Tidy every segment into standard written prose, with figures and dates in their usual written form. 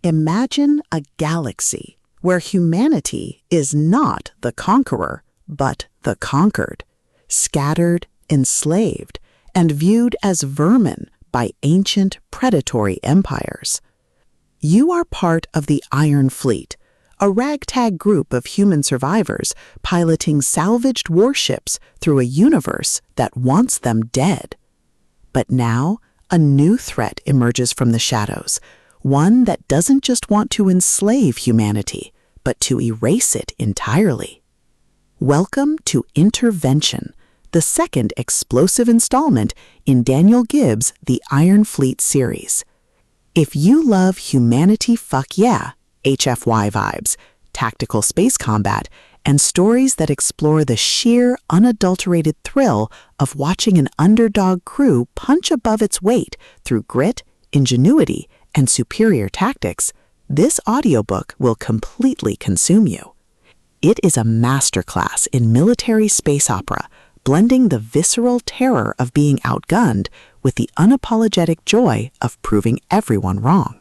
Imagine a galaxy where humanity is not the conqueror, but the conquered, scattered, enslaved, and viewed as vermin by ancient predatory empires. You are part of the Iron Fleet, a ragtag group of human survivors piloting salvaged warships through a universe that wants them dead. But now, a new threat emerges from the shadows, one that doesn't just want to enslave humanity, but to erase it entirely. Welcome to Intervention, the second explosive installment in Daniel Gibbs' The Iron Fleet series. If you love humanity fuck yeah, HFY vibes, tactical space combat, and stories that explore the sheer, unadulterated thrill of watching an underdog crew punch above its weight through grit, ingenuity, and superior tactics, this audiobook will completely consume you. It is a masterclass in military space opera, blending the visceral terror of being outgunned with the unapologetic joy of proving everyone wrong.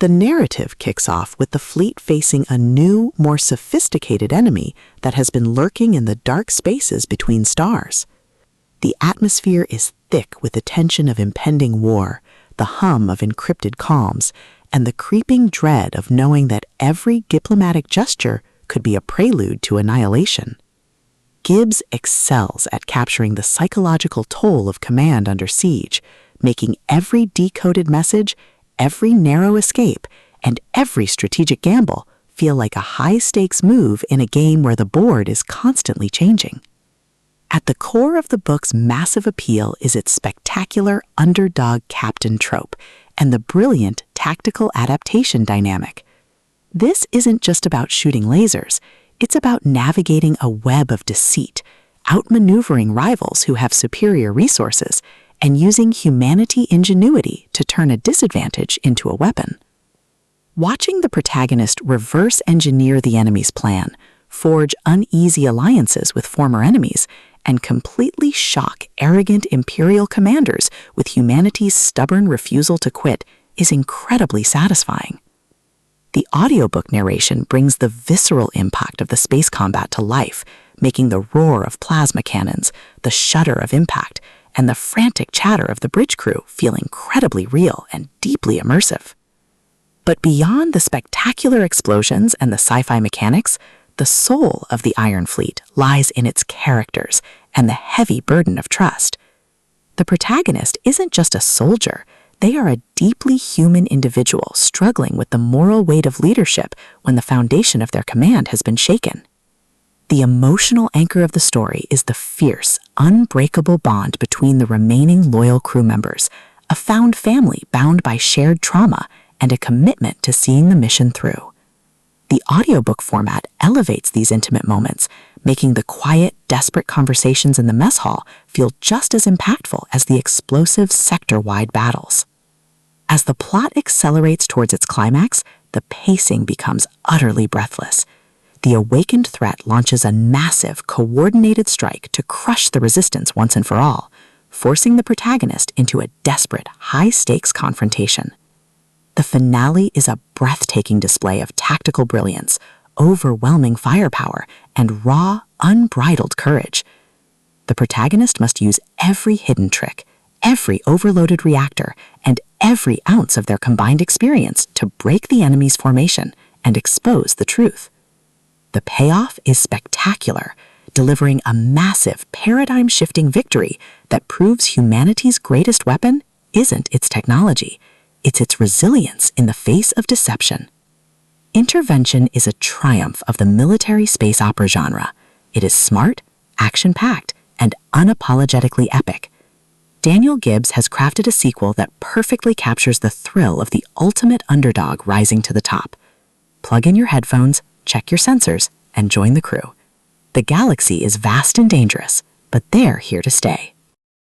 The narrative kicks off with the fleet facing a new, more sophisticated enemy that has been lurking in the dark spaces between stars. The atmosphere is thick with the tension of impending war, the hum of encrypted comms, and the creeping dread of knowing that every diplomatic gesture could be a prelude to annihilation. Gibbs excels at capturing the psychological toll of command under siege, making every decoded message, every narrow escape, and every strategic gamble feel like a high-stakes move in a game where the board is constantly changing. At the core of the book's massive appeal is its spectacular underdog captain trope and the brilliant tactical adaptation dynamic. This isn't just about shooting lasers, it's about navigating a web of deceit, outmaneuvering rivals who have superior resources, and using humanity ingenuity to turn a disadvantage into a weapon. Watching the protagonist reverse engineer the enemy's plan, forge uneasy alliances with former enemies, and completely shock arrogant imperial commanders with humanity's stubborn refusal to quit is incredibly satisfying. The audiobook narration brings the visceral impact of the space combat to life, making the roar of plasma cannons, the shudder of impact, and the frantic chatter of the bridge crew feel incredibly real and deeply immersive. But beyond the spectacular explosions and the sci-fi mechanics, the soul of the Iron Fleet lies in its characters and the heavy burden of trust. The protagonist isn't just a soldier, they are a deeply human individual struggling with the moral weight of leadership when the foundation of their command has been shaken. The emotional anchor of the story is the fierce, unbreakable bond between the remaining loyal crew members, a found family bound by shared trauma and a commitment to seeing the mission through. The audiobook format elevates these intimate moments, making the quiet, desperate conversations in the mess hall feel just as impactful as the explosive sector-wide battles. As the plot accelerates towards its climax, the pacing becomes utterly breathless. The awakened threat launches a massive, coordinated strike to crush the resistance once and for all, forcing the protagonist into a desperate, high-stakes confrontation. The finale is a breathtaking display of tactical brilliance, overwhelming firepower, and raw, unbridled courage. The protagonist must use every hidden trick, every overloaded reactor, and every ounce of their combined experience to break the enemy's formation and expose the truth. The payoff is spectacular, delivering a massive, paradigm-shifting victory that proves humanity's greatest weapon isn't its technology, it's its resilience in the face of deception. Intervention is a triumph of the military space opera genre. It is smart, action-packed, and unapologetically epic. Daniel Gibbs has crafted a sequel that perfectly captures the thrill of the ultimate underdog rising to the top. Plug in your headphones, check your sensors, and join the crew. The galaxy is vast and dangerous, but they're here to stay.